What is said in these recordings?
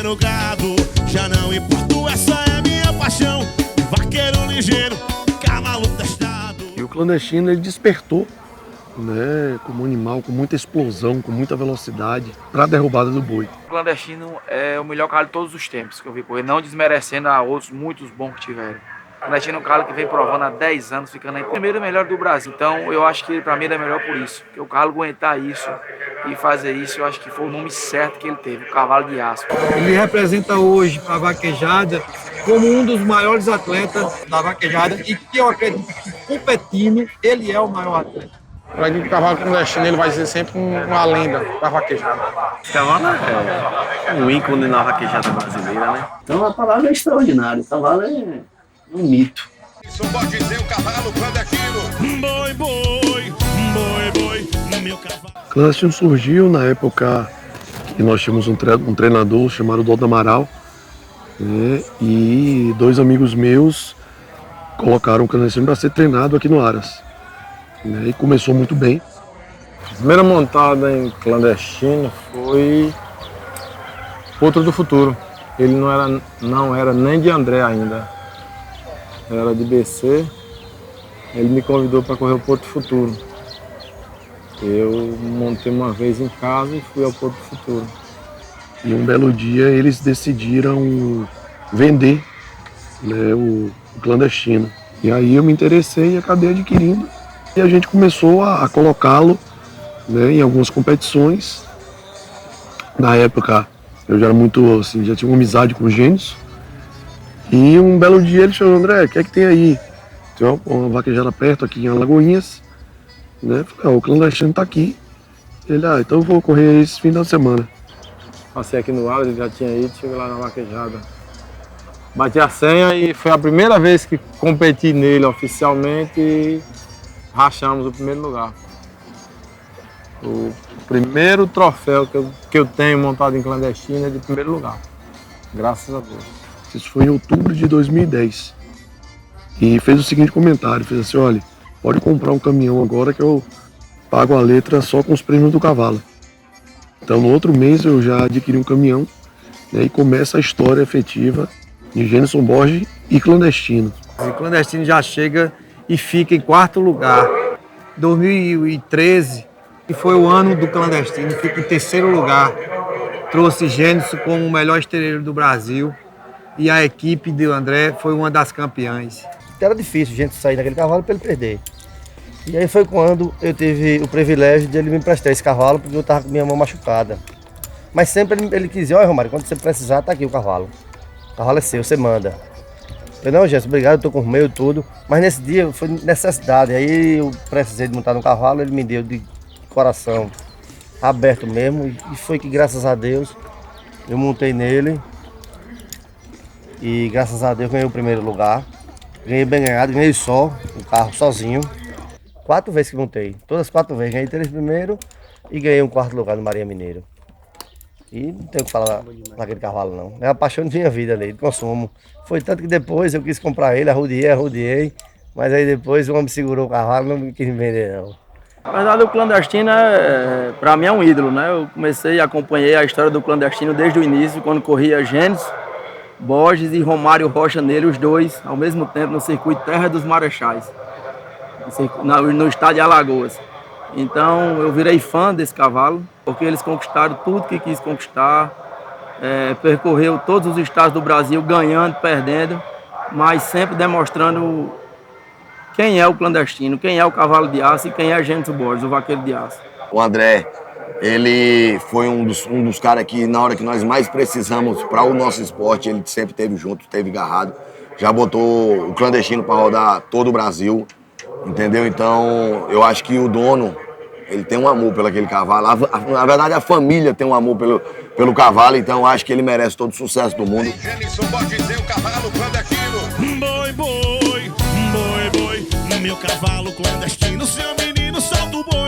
no gado, já não importo, essa é minha paixão. Vaqueiro ligeiro, cavalo testado. E o clandestino ele despertou, né, como animal, com muita explosão, com muita velocidade, para a derrubada do boi. O clandestino é o melhor cavalo de todos os tempos que eu vi correr, não desmerecendo a outros muitos bons que tiveram. O clandestino é um cavalo que vem provando há 10 anos, ficando em primeiro melhor do Brasil. Então eu acho que para mim ele é melhor por isso. Porque o cavalo aguentar isso e fazer isso, eu acho que foi o nome certo que ele teve, o cavalo de aço. Ele representa hoje a vaquejada como um dos maiores atletas da vaquejada e que eu acredito que competindo, ele é o maior atleta. Para mim, o cavalo clandestino ele vai ser sempre uma lenda da vaquejada. Esse cavalo é um ícone na vaquejada brasileira, né? Então a palavra é extraordinária, o cavalo é um mito. Isso pode dizer o cavalo clandestino. Boi, boi, boi, boi, meu cavalo. O clandestino surgiu na época que nós tínhamos um treinador chamado Doutor Amaral, né, e dois amigos meus colocaram o clandestino para ser treinado aqui no Aras. Né, e começou muito bem. A primeira montada em clandestino foi Potro do Futuro. Ele não era nem de André ainda, era de BC. Ele me convidou para correr o Potro do Futuro. Eu montei uma vez em casa e fui ao Potro do Futuro. E um belo dia eles decidiram vender, né, o clandestino. E aí eu me interessei e acabei adquirindo. E a gente começou a colocá-lo, né, em algumas competições. Na época eu já era muito, assim, já tinha uma amizade com o Gênesis. E um belo dia ele chamou: André, o que é que tem aí? Tem uma vaquejada perto aqui em Alagoinhas. Né? Falei: o clandestino tá aqui. Ele: então eu vou correr esse fim de semana. Passei aqui no Aras, ele já tinha ido, cheguei lá na vaquejada. Bati a senha e foi a primeira vez que competi nele oficialmente e rachamos o primeiro lugar. O primeiro troféu que eu tenho montado em clandestino é de primeiro lugar. Graças a Deus. Isso foi em outubro de 2010. E fez o seguinte comentário: fez assim: olha, pode comprar um caminhão agora que eu pago a letra só com os prêmios do cavalo. Então no outro mês eu já adquiri um caminhão, né, e começa a história efetiva de Gênison Borges e clandestino. O clandestino já chega e fica em quarto lugar. 2013, que foi o ano do clandestino, fica em terceiro lugar. Trouxe Gênesis como o melhor estreiro do Brasil e a equipe do André foi uma das campeãs. Era difícil a gente sair daquele cavalo para ele perder. E aí foi quando eu tive o privilégio de ele me emprestar esse cavalo, porque eu estava com minha mão machucada. Mas sempre ele quis dizer: olha, Romário, quando você precisar, tá aqui o cavalo. O cavalo é seu, você manda. Eu: não, Jéssica, obrigado, eu tô com o meu e tudo. Mas nesse dia foi necessidade. Aí eu precisei de montar no cavalo, ele me deu de coração aberto mesmo. E foi que, graças a Deus, eu montei nele. E graças a Deus ganhei o primeiro lugar. Ganhei bem ganhado, ganhei só o carro sozinho. 4 vezes que montei, todas as 4 vezes. Ganhei 3 primeiro e ganhei um quarto lugar no Maria Mineiro. E não tenho o que falar naquele cavalo não. É a paixão de minha vida ali, de consumo. Foi tanto que depois eu quis comprar ele, arrodeei. Mas aí depois o homem segurou o cavalo, não quis vender não. Na verdade, o clandestino para mim é um ídolo, né? Eu comecei e acompanhei a história do clandestino desde o início, quando corria Gênesis Borges e Romário Rocha nele, os dois, ao mesmo tempo, no circuito Terra dos Marechais, no estádio de Alagoas. Então, eu virei fã desse cavalo, porque eles conquistaram tudo que quis conquistar, percorreu todos os estados do Brasil, ganhando, perdendo, mas sempre demonstrando quem é o clandestino, quem é o cavalo de aço e quem é Gênesis Borges, o vaqueiro de aço. O André, ele foi um dos caras que, na hora que nós mais precisamos para o nosso esporte, ele sempre esteve junto, esteve agarrado. Já botou o clandestino para rodar todo o Brasil, entendeu? Então, eu acho que o dono, ele tem um amor pelo aquele cavalo. Na verdade, a família tem um amor pelo cavalo, então eu acho que ele merece todo o sucesso do mundo. Gênison pode dizer o cavalo clandestino. Boi, boi, boi, boi, meu cavalo clandestino, seu menino solta o boi.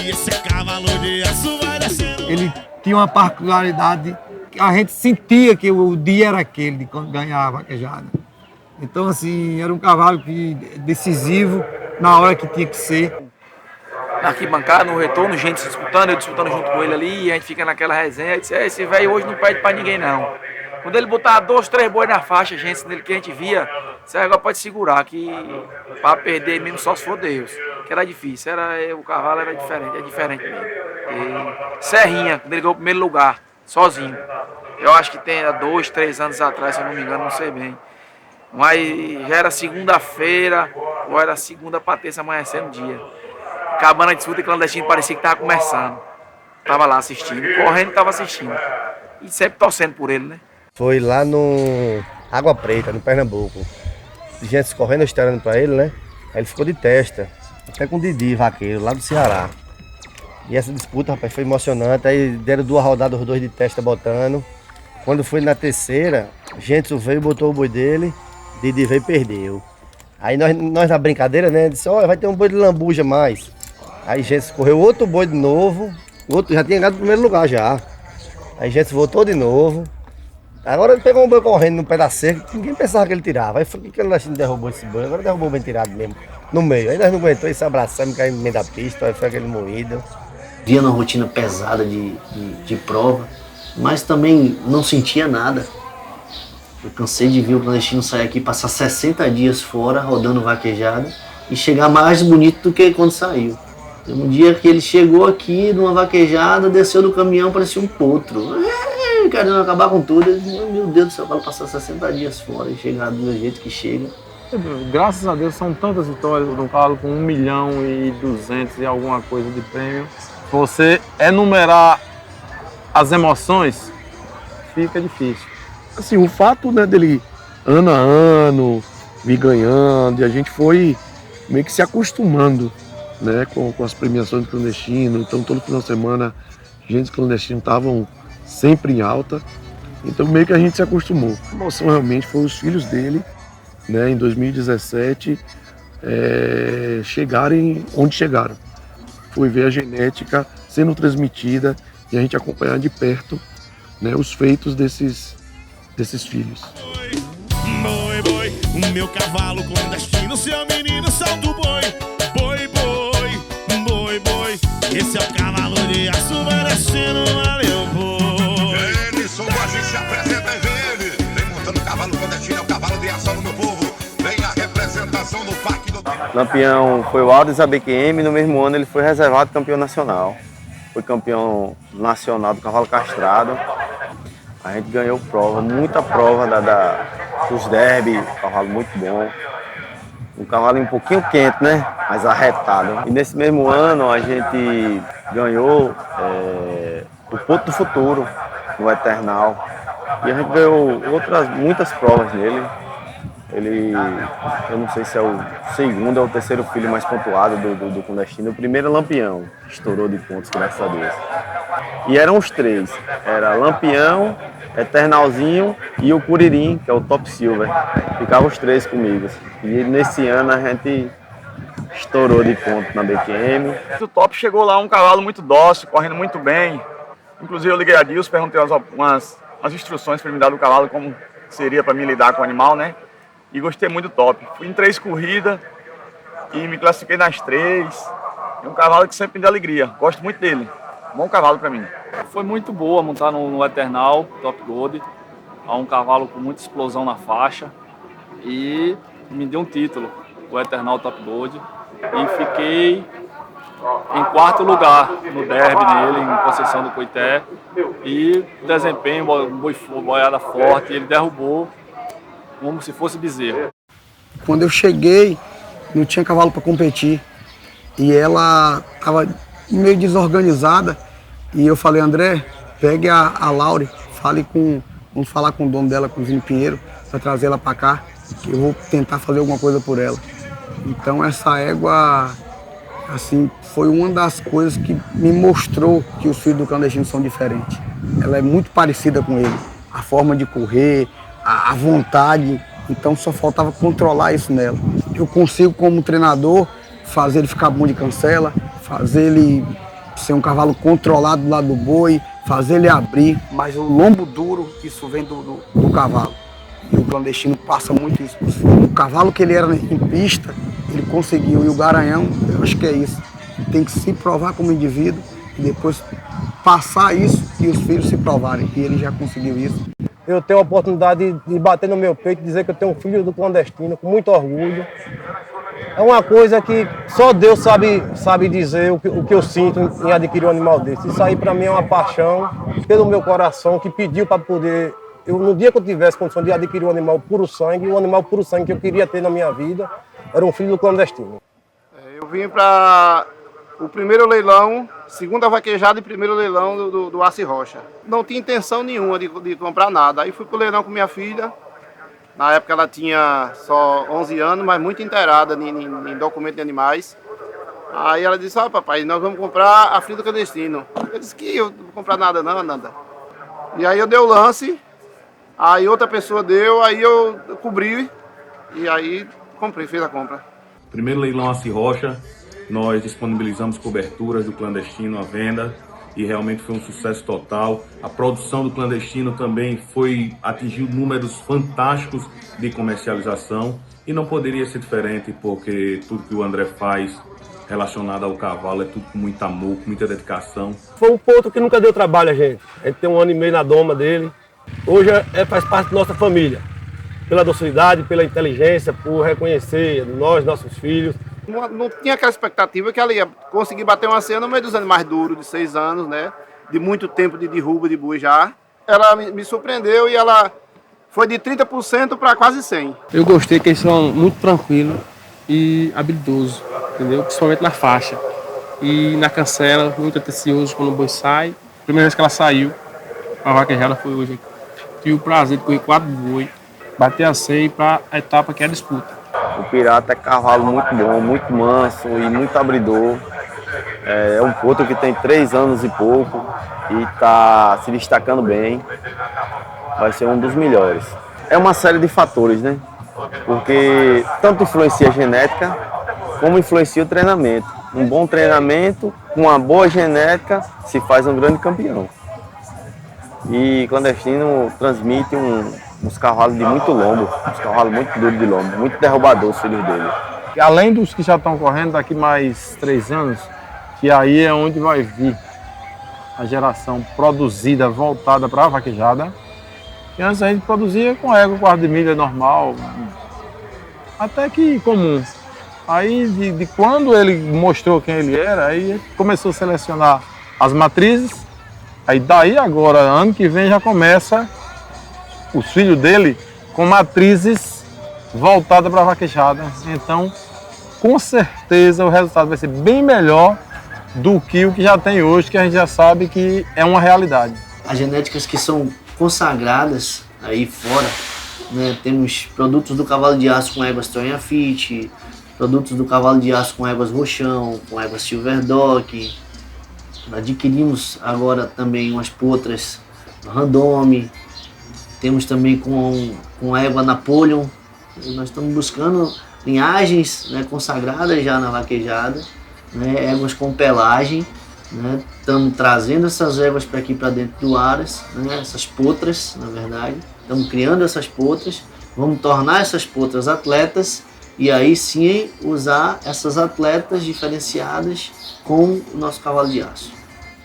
E esse cavalo de aço vai descendo. Ele tinha uma particularidade que a gente sentia que o dia era aquele de quando ganhava a vaquejada. Então, assim, era um cavalo decisivo na hora que tinha que ser. na arquibancada, no retorno, gente se disputando, eu disputando junto com ele ali, e a gente fica naquela resenha, e disse, esse velho hoje não perde pra ninguém não. Quando ele botava 2, 3 bois na faixa, gente, nele que a gente via, você agora pode segurar, que pra perder mesmo só se for Deus, que era difícil, o cavalo era diferente, é diferente mesmo. E Serrinha, quando ele ganhou o primeiro lugar, sozinho. Eu acho que tem há 2, 3 anos atrás, se eu não me engano, não sei bem. Mas já era segunda-feira, ou era segunda pra terça amanhecendo o dia. Acabando a disputa clandestina, parecia que tava começando. Tava lá assistindo, correndo, tava assistindo. E sempre torcendo por ele, né? Foi lá no Água Preta, no Pernambuco. Gente correndo, esperando pra ele, né? Aí ele ficou de testa, até com o Didi, vaqueiro, lá do Ceará. E essa disputa, rapaz, foi emocionante. Aí deram 2 rodadas, os 2 de testa botando. Quando foi na terceira, gente veio e botou o boi dele, Didi veio e perdeu. Aí nós na brincadeira, né, disse, vai ter um boi de lambuja mais. Aí gente correu outro boi de novo, outro já tinha ganhado o primeiro lugar já. Aí gente voltou de novo. Agora ele pegou um boi correndo no pé da cerca, que ninguém pensava que ele tirava. Aí foi que ele derrubou esse boi, agora derrubou bem tirado mesmo, no meio. Aí nós não aguentou e se abraçamos, caímos no meio da pista, aí foi aquele moído. Via uma rotina pesada de prova, mas também não sentia nada. Eu cansei de ver o clandestino sair aqui, passar 60 dias fora, rodando vaquejada, e chegar mais bonito do que quando saiu. Tem um dia que ele chegou aqui numa vaquejada, desceu do caminhão, parecia um potro. Querendo acabar com tudo. Eu disse, meu Deus do céu, para passar 60 dias fora e chegar do jeito que chega. Graças a Deus são tantas vitórias do cavalo com 1.200.000 e alguma coisa de prêmio. Você enumerar as emoções, fica difícil. Assim, o fato, né, dele ano a ano vir ganhando, e a gente foi meio que se acostumando, né, com as premiações do clandestino. Então todo final de semana gente clandestinos estavam sempre em alta, então meio que a gente se acostumou. A emoção realmente foi os filhos dele, né, em 2017 chegarem onde chegaram. Foi ver a genética sendo transmitida e a gente acompanhar de perto, né, os feitos desses filhos. Boi, boi, o meu cavalo clandestino, seu menino solta o boi. Boi, boi, boi, boi, esse é o cavalo de aço merecendo valeu, boi. Edson Borges se apresenta e vem ele. Vem montando o cavalo clandestino, é o cavalo de ação no meu povo. Vem a representação do Parque do... Campeão foi o Aldes ABQM, no mesmo ano ele foi reservado campeão nacional. Foi campeão nacional do cavalo castrado. A gente ganhou prova, muita prova dos derby, cavalo muito bom. Um cavalo um pouquinho quente, né? Mas arretado. E nesse mesmo ano a gente ganhou o Ponto do Futuro, no Eternal. E a gente ganhou muitas provas nele. Ele, eu não sei se é o segundo ou o terceiro filho mais pontuado do clandestino. O primeiro é Lampião, estourou de pontos, graças a Deus. E eram os 3, era Lampião, Eternalzinho e o Curirim, que é o Top Silver. Ficavam os 3 comigo. E nesse ano a gente estourou de ponto na BQM. O Top chegou lá um cavalo muito dócil, correndo muito bem. Inclusive eu liguei a Dilson, perguntei umas instruções para ele me dar do cavalo, como seria para mim lidar com o animal, né? E gostei muito do Top. Fui em 3 corridas e me classifiquei nas 3. É um cavalo que sempre me dá alegria. Gosto muito dele. Bom cavalo para mim. Foi muito boa montar no Eternal Top Gold. É um cavalo com muita explosão na faixa. E me deu um título, o Eternal Top Gold. E fiquei em 4º lugar no derby nele, em Conceição do Coité. E desempenho, boiada forte, ele derrubou como se fosse bezerro. Quando eu cheguei, não tinha cavalo para competir. E ela estava meio desorganizada. E eu falei, André, pegue a Laure, vamos falar com o dono dela, com o Vini Pinheiro, para trazer ela para cá, que eu vou tentar fazer alguma coisa por ela. Então essa égua, assim, foi uma das coisas que me mostrou que os filhos do clandestino são diferentes. Ela é muito parecida com ele, a forma de correr, a vontade, então só faltava controlar isso nela. Eu consigo, como treinador, fazer ele ficar bom de cancela, fazer ele ser um cavalo controlado do lado do boi, fazer ele abrir, mas o lombo duro, isso vem do cavalo. E o clandestino passa muito isso. O cavalo que ele era em pista, ele conseguiu, e o Garanhão, eu acho que é isso. tem que se provar como indivíduo e depois passar isso e os filhos se provarem. E ele já conseguiu isso. Eu tenho a oportunidade de bater no meu peito e dizer que eu tenho um filho do clandestino, com muito orgulho. É uma coisa que só Deus sabe dizer o que eu sinto em adquirir um animal desse. Isso aí para mim é uma paixão pelo meu coração que pediu para poder... no dia que eu tivesse condição de adquirir um animal puro sangue, o animal puro sangue que eu queria ter na minha vida era um filho do clandestino. Eu vim para o primeiro leilão, segunda vaquejada e primeiro leilão do Assi Rocha. Não tinha intenção nenhuma de comprar nada. Aí fui para o leilão com minha filha. Na época ela tinha só 11 anos, mas muito inteirada em documento de animais. Aí ela disse, papai, nós vamos comprar a filha do clandestino. Eu disse que eu não vou comprar nada não, Nanda. E aí eu dei o lance, aí outra pessoa deu, aí eu cobri e aí comprei, fiz a compra. Primeiro leilão Assi Rocha, nós disponibilizamos coberturas do clandestino à venda e realmente foi um sucesso total. A produção do clandestino também atingiu números fantásticos de comercialização e não poderia ser diferente porque tudo que o André faz relacionado ao cavalo é tudo com muito amor, com muita dedicação. Foi um ponto que nunca deu trabalho a gente. A gente tem 1 ano e meio na doma dele. Hoje faz parte da nossa família. Pela docilidade, pela inteligência, por reconhecer nós, nossos filhos. Não tinha aquela expectativa que ela ia conseguir bater uma cena no meio dos animais duros, de 6 anos, né? De muito tempo de derruba de boi já. Ela me surpreendeu e ela foi de 30% para quase 100%. Eu gostei que eles são muito tranquilos e habilidosos, entendeu? Principalmente na faixa. E na cancela, muito atencioso quando o boi sai. A primeira vez que ela saiu, a vaquejada foi hoje. Tive o prazer de correr 4 boi, bater a 100 para a etapa que é a disputa. O Pirata é cavalo muito bom, muito manso e muito abridor. É um potro que tem 3 anos e pouco e está se destacando bem. Vai ser um dos melhores. É uma série de fatores, né? Porque tanto influencia a genética, como influencia o treinamento. Um bom treinamento, com uma boa genética, se faz um grande campeão. E clandestino transmite uns cavalos de muito lombo, uns cavalos muito duros de lombo, muito derrubador os filhos dele. E além dos que já estão correndo daqui mais 3 anos, que aí é onde vai vir a geração produzida, voltada para a vaquejada, que antes a gente produzia com égua, quarto de milha normal, até que comum. Aí de quando ele mostrou quem ele era, aí começou a selecionar as matrizes, aí daí agora, ano que vem, já começa os filhos dele com matrizes voltadas para a vaquejada. Então, com certeza, o resultado vai ser bem melhor do que o que já tem hoje, que a gente já sabe que é uma realidade. As genéticas que são consagradas aí fora, né, temos produtos do cavalo de aço com éguas Trojan Fit, produtos do cavalo de aço com éguas Rochão, com éguas Silver Dog. Adquirimos agora também umas potras Randome, temos também com égua Napoleon. Nós estamos buscando linhagens, né, consagradas já na vaquejada, né, éguas com pelagem, né, estamos trazendo essas éguas para aqui para dentro do Aras, né, essas potras, na verdade, estamos criando essas potras, vamos tornar essas potras atletas e aí sim usar essas atletas diferenciadas com o nosso cavalo de aço.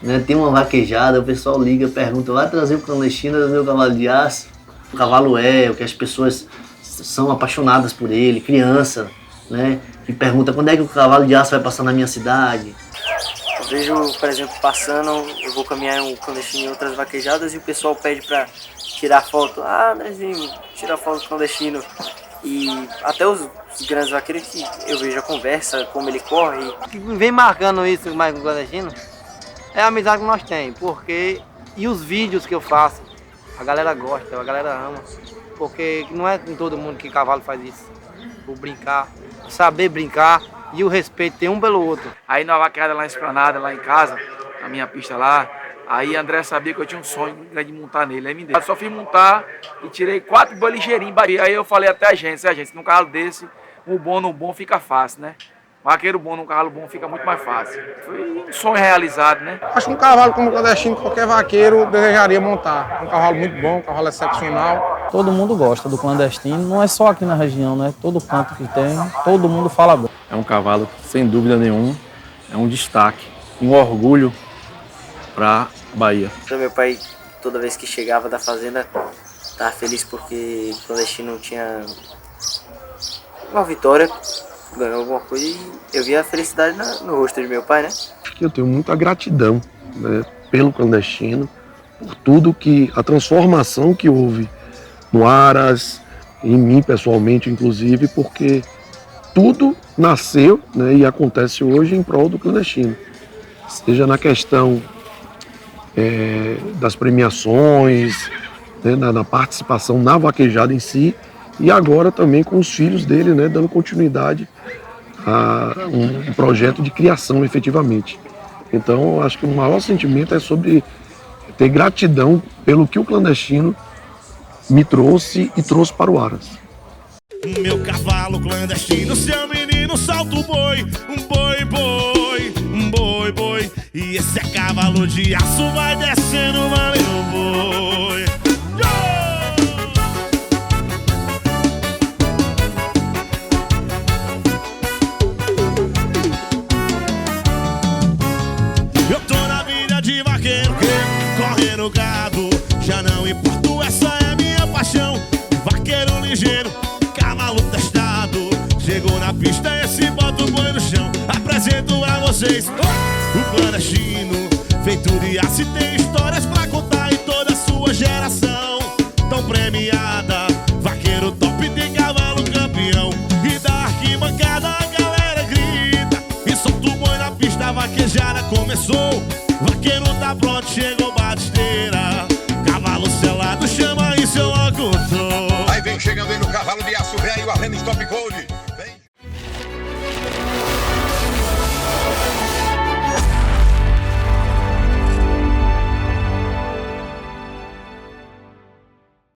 Né, tem uma vaquejada, o pessoal liga, pergunta, vai trazer o clandestino do meu cavalo de aço? O cavalo o que as pessoas são apaixonadas por ele, criança, né, que pergunta quando é que o cavalo de aço vai passar na minha cidade. Eu vejo, por exemplo, passando, eu vou caminhar um clandestino em outras vaquejadas e o pessoal pede para tirar foto. Ah, Nezinho, tira foto do clandestino. E até os grandes vaqueiros que eu vejo a conversa, como ele corre. O que vem marcando isso mais com o clandestino é a amizade que nós temos, porque e os vídeos que eu faço, a galera gosta, a galera ama, porque não é com todo mundo que cavalo faz isso, por brincar, saber brincar e o respeito tem um pelo outro. Aí na vaquejada lá na Esplanada, lá em casa, na minha pista lá, aí André sabia que eu tinha um sonho de montar nele, aí me deu. Eu só fui montar e tirei 4 boi ligeirinhos, aí eu falei até a gente, num cavalo desse, o bom no bom fica fácil, né? Vaqueiro bom num cavalo bom fica muito mais fácil. Foi um sonho realizado, né? Acho que um cavalo como o clandestino, qualquer vaqueiro desejaria montar. Um cavalo muito bom, um cavalo excepcional. Todo mundo gosta do clandestino, não é só aqui na região, né? Todo canto que tem, todo mundo fala bem. É um cavalo que, sem dúvida nenhuma, é um destaque, um orgulho para Bahia. Meu pai, toda vez que chegava da fazenda, estava feliz porque o clandestino tinha uma vitória, ganhou alguma coisa e eu via a felicidade no rosto de meu pai, né? Eu tenho muita gratidão, né, pelo clandestino, por tudo que, a transformação que houve no Aras, em mim pessoalmente inclusive, porque tudo nasceu, né, e acontece hoje em prol do clandestino. Seja na questão das premiações, né, na participação na vaquejada em si, e agora também com os filhos dele, né, dando continuidade a um projeto de criação efetivamente. Então, eu acho que o maior sentimento é sobre ter gratidão pelo que o clandestino me trouxe e trouxe para o Aras. Meu cavalo clandestino, seu menino, solta o boi, boi, boi, boi, boi. E esse é cavalo de aço, vai descendo, valeu, boi. Eu tô na vida de vaqueiro, correndo gado, já não importo, essa é minha paixão. Vaqueiro ligeiro, cavalo testado, chegou na pista, esse bota o boi no chão. Apresento a vocês o clandestino, feito de aço e tem histórias pra contar em toda a sua geração. Tão premiada, vaqueiro top, tem cavalo campeão. E da arquibancada a galera grita e solta o boi na pista, a vaquejada começou. Vaqueiro tá pronto, chegou batisteira, cavalo selado, chama aí seu locutor. Aí vem chegando aí no cavalo de aço velho, a Vênus Top Gold.